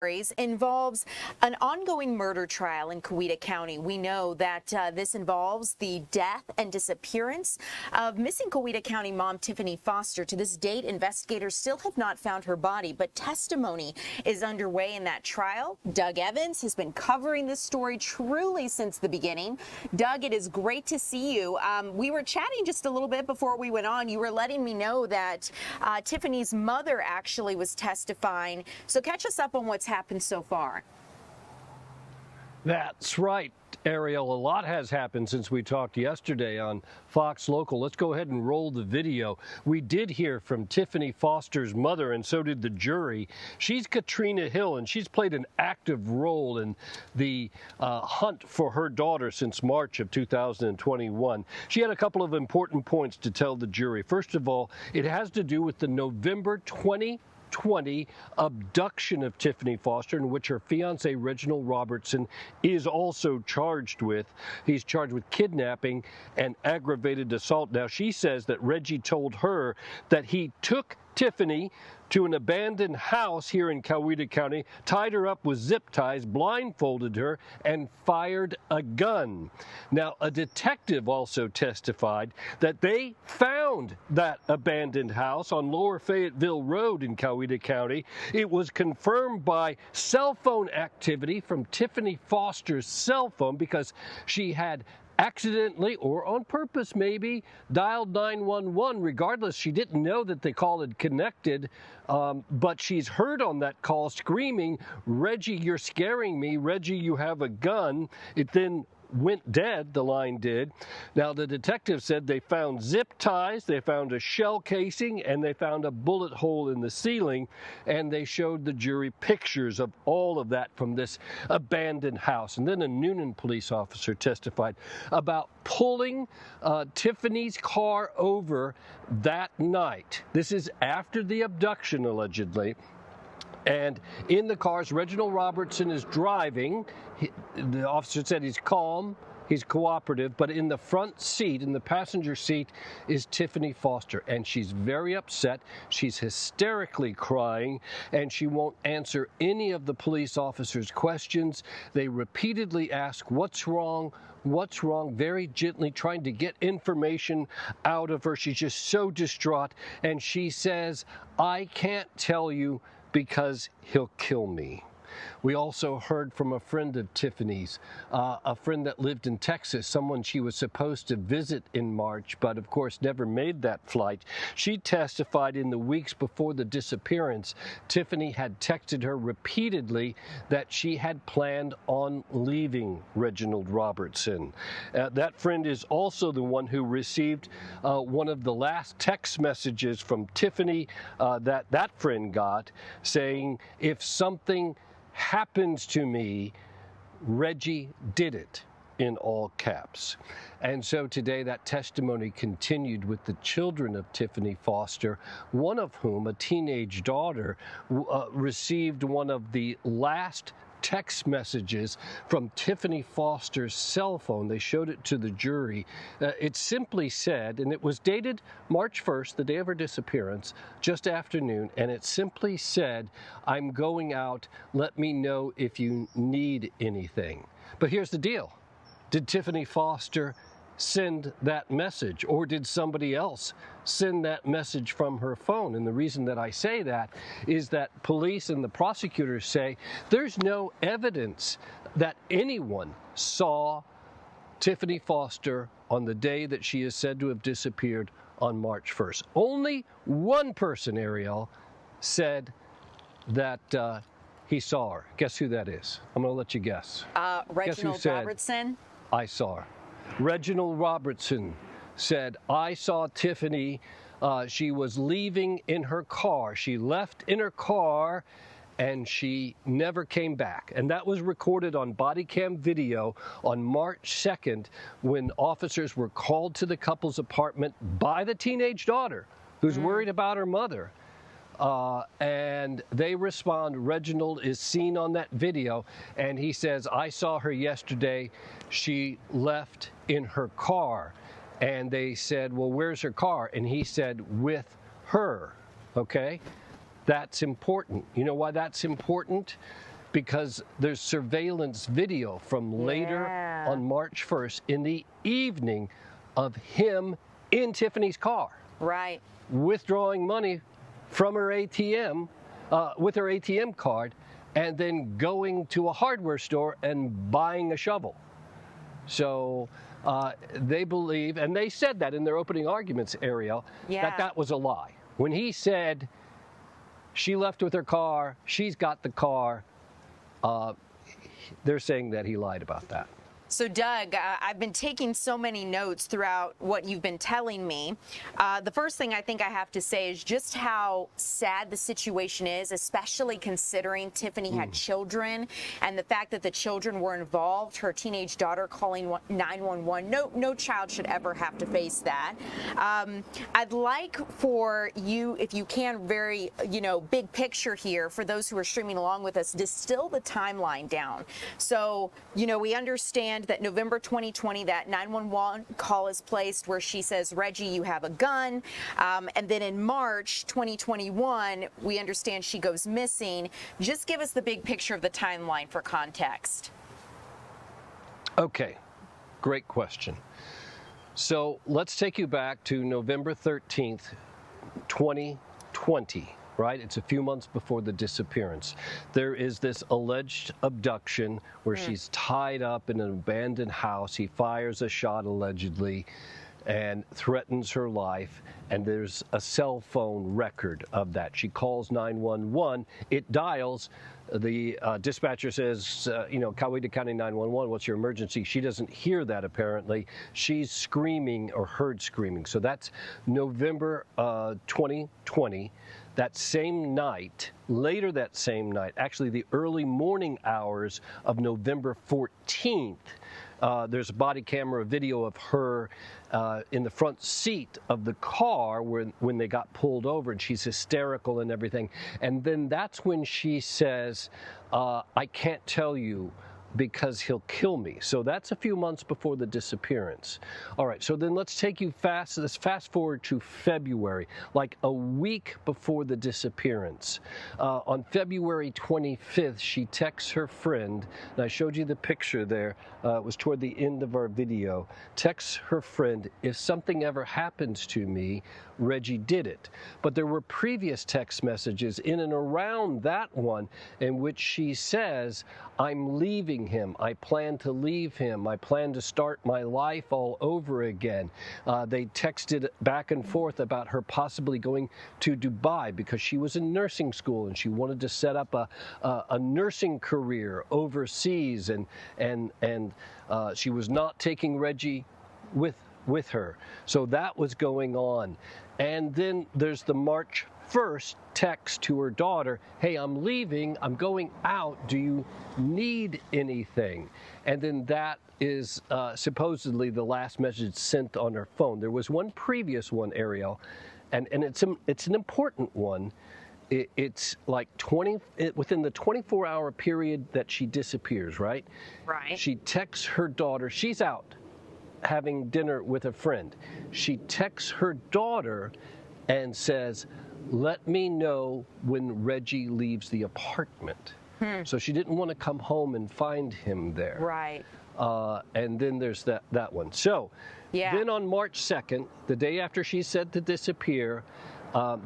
involves an ongoing murder trial in Coweta County. We know that this involves the death and disappearance of missing Coweta County mom Tiffany Foster. To this date, investigators still have not found her body, but testimony is underway in that trial. Doug Evans has been covering this story truly since the beginning. Doug, it is great to see you. We were chatting just a little bit before we went on. You were letting me know that Tiffany's mother actually was testifying. So catch us up on what's happened so far. That's right, Ariel. A lot has happened since we talked yesterday on Fox Local. Let's go ahead and roll the video. We did hear from Tiffany Foster's mother, and so did the jury. She's Katrina Hill, and she's played an active role in the hunt for her daughter since March of 2021. She had a couple of important points to tell the jury. First of all, it has to do with the November 2020 abduction of Tiffany Foster, in which her fiance Reginald Robertson is also charged with. He's charged with kidnapping and aggravated assault. Now, she says that Reggie told her that he took Tiffany to an abandoned house here in Coweta County, tied her up with zip ties, blindfolded her, and fired a gun. Now, a detective also testified that they found that abandoned house on Lower Fayetteville Road in Coweta County. It was confirmed by cell phone activity from Tiffany Foster's cell phone because she had accidentally or on purpose maybe dialed 911. Regardless, she didn't know that the call had connected, but she's heard on that call screaming, "Reggie, you're scaring me. Reggie, you have a gun." It then went dead, the line did. Now, the detective said they found zip ties, they found a shell casing, and they found a bullet hole in the ceiling, and they showed the jury pictures of all of that from this abandoned house. And then a Noonan police officer testified about pulling Tiffany's car over that night. This is after the abduction, allegedly. And in the cars, Reginald Robertson is driving. The officer said he's calm, he's cooperative, but in the front seat, in the passenger seat, is Tiffany Foster, and she's very upset. She's hysterically crying, and she won't answer any of the police officers' questions. They repeatedly ask, "What's wrong? What's wrong?" Very gently trying to get information out of her. She's just so distraught, and she says, "I can't tell you because he'll kill me." We also heard from a friend of Tiffany's, a friend that lived in Texas, someone she was supposed to visit in March, but of course never made that flight. She testified in the weeks before the disappearance, Tiffany had texted her repeatedly that she had planned on leaving Reginald Robertson. That friend is also the one who received one of the last text messages from Tiffany that friend got, saying, "If something happens to me, Reggie did it," in all caps. And so today that testimony continued with the children of Tiffany Foster, one of whom, a teenage daughter, received one of the last text messages from Tiffany Foster's cell phone. They showed it to the jury. It simply said, and it was dated March 1st, the day of her disappearance, just afternoon, and it simply said, "I'm going out. Let me know if you need anything." But here's the deal. Did Tiffany Foster send that message, or did somebody else send that message from her phone? And the reason that I say that is that police and the prosecutors say there's no evidence that anyone saw Tiffany Foster on the day that she is said to have disappeared on March 1st. Only one person, Ariel, said that he saw her. Guess who that is? I'm going to let you guess. Reginald Robertson? "I saw her." Reginald Robertson said, "I saw Tiffany. She was leaving in her car. She left in her car and she never came back." And that was recorded on body cam video on March 2nd when officers were called to the couple's apartment by the teenage daughter who's worried about her mother. And they respond, Reginald is seen on that video, and he says, "I saw her yesterday. She left in her car." And they said, "Well, where's her car?" And he said, "With her." Okay? That's important. You know why that's important? because there's surveillance video from later on March 1st in the evening of him in Tiffany's car. Right. Withdrawing money from her ATM, with her ATM card, and then going to a hardware store and buying a shovel. So they believe, and they said that in their opening arguments, Ariel, that was a lie. When he said she left with her car, she's got the car, they're saying that he lied about that. So, Doug, I've been taking so many notes throughout what you've been telling me. The first thing I think I have to say is just how sad the situation is, especially considering Tiffany had children and the fact that the children were involved, her teenage daughter calling 911. No child should ever have to face that. I'd like for you, if you can, very, big picture here for those who are streaming along with us, distill the timeline down. So, we understand that November 2020, that 911 call is placed where she says, Reggie, you have a gun. And then in March 2021, we understand she goes missing. Just give us the big picture of the timeline for context. Okay, great question. So let's take you back to November 13th, 2020. Right? It's a few months before the disappearance. There is this alleged abduction where she's tied up in an abandoned house. He fires a shot allegedly and threatens her life. And there's a cell phone record of that. She calls 911. It dials. The dispatcher says, Coweta County 911, what's your emergency? She doesn't hear that, apparently. She's screaming or heard screaming. So that's November 2020. That same night, later that same night, actually the early morning hours of November 14th, there's a body camera video of her in the front seat of the car when they got pulled over, and she's hysterical and everything. And then that's when she says, I can't tell you because he'll kill me. So that's a few months before the disappearance. All right, so then let's fast forward to February, like a week before the disappearance. On February 25th, she texts her friend, and I showed you the picture there, it was toward the end of our video, texts her friend, if something ever happens to me, Reggie did it. But there were previous text messages in and around that one in which she says, I'm leaving him. I plan to leave him. I plan to start my life all over again. They texted back and forth about her possibly going to Dubai because she was in nursing school and she wanted to set up a nursing career overseas, and she was not taking Reggie with her. So that was going on. And then there's the March 1st text to her daughter, hey, I'm leaving, I'm going out, do you need anything? And then that is supposedly the last message sent on her phone. There was one previous one, Ariel, and it's an important one. It's like within the 24-hour period that she disappears, right? Right. She texts her daughter, she's out having dinner with a friend. She texts her daughter and says, let me know when Reggie leaves the apartment. So she didn't want to come home and find him there. Right. And then there's that one. So then on March 2nd, the day after she's said to disappear,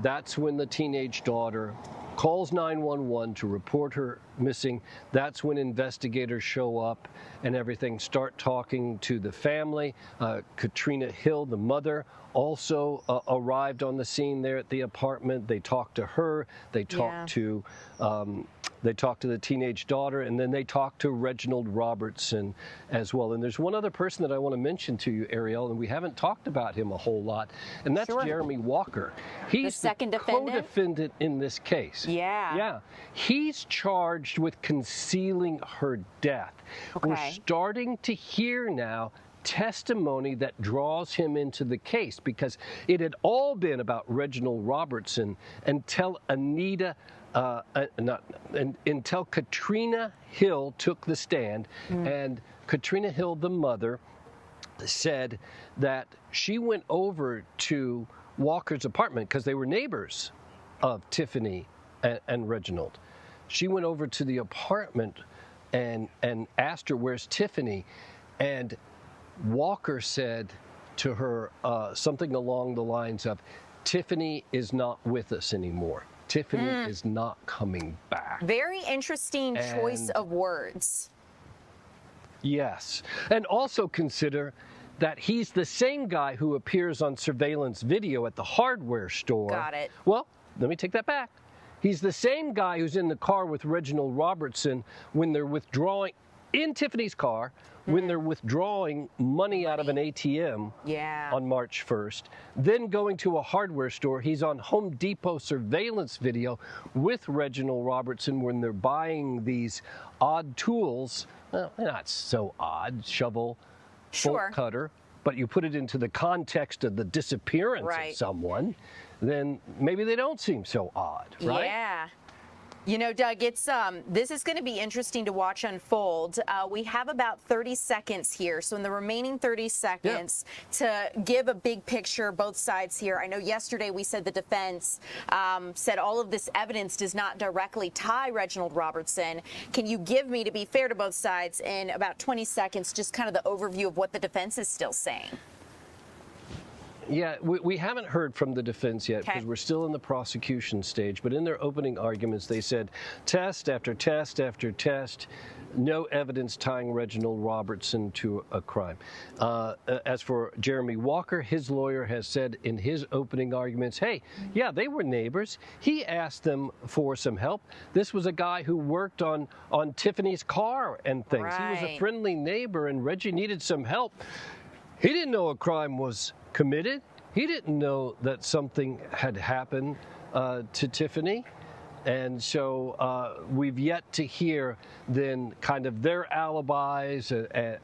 that's when the teenage daughter calls 911 to report her missing. That's when investigators show up and everything, start talking to the family. Katrina Hill, the mother, also arrived on the scene there at the apartment. They talked to her. They talked to the teenage daughter, and then they talked to Reginald Robertson as well. And there's one other person that I want to mention to you, Ariel, and we haven't talked about him a whole lot, and that's Jeremy Walker. He's the second co-defendant in this case. Yeah. He's charged with concealing her death. Okay. We're starting to hear now testimony that draws him into the case, because it had all been about Reginald Robertson until until Katrina Hill took the stand. And Katrina Hill, the mother, said that she went over to Walker's apartment because they were neighbors of Tiffany and Reginald. she went over to the apartment and asked her, "Where's Tiffany?" And Walker said to her something along the lines of, "Tiffany is not with us anymore. Tiffany is not coming back." Very interesting choice of words. Yes. And also consider that he's the same guy who appears on surveillance video at the hardware store. Got it. Well, let me take that back. He's the same guy who's in the car with Reginald Robertson when they're withdrawing, in Tiffany's car, when they're withdrawing money out of an ATM on March 1st, then going to a hardware store. He's on Home Depot surveillance video with Reginald Robertson when they're buying these odd tools. Well, they're not so odd, shovel, bolt cutter, but you put it into the context of the disappearance of someone, then maybe they don't seem so odd, right? Yeah. You know, Doug, it's this is going to be interesting to watch unfold. We have about 30 seconds here. So in the remaining 30 seconds to give a big picture, both sides here. I know yesterday we said the defense said all of this evidence does not directly tie Reginald Robertson. Can you give me, to be fair to both sides, in about 20 seconds, just kind of the overview of what the defense is still saying? Yeah, we haven't heard from the defense yet because we're still in the prosecution stage. But in their opening arguments, they said test after test after test, no evidence tying Reginald Robertson to a crime. As for Jeremy Walker, his lawyer has said in his opening arguments, hey, yeah, they were neighbors. He asked them for some help. This was a guy who worked on Tiffany's car and things. He was a friendly neighbor, and Reggie needed some help. He didn't know a crime was committed. He didn't know that something had happened to Tiffany. And so we've yet to hear then kind of their alibis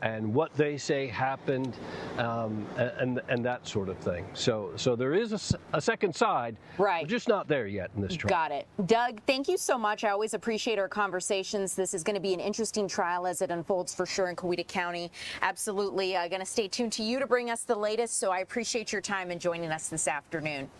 and what they say happened and that sort of thing. So there is a second side. Right. We're just not there yet in this trial. Got it. Doug, thank you so much. I always appreciate our conversations. This is going to be an interesting trial as it unfolds for sure in Coweta County. Absolutely. Going to stay tuned to you to bring us the latest. So I appreciate your time and joining us this afternoon.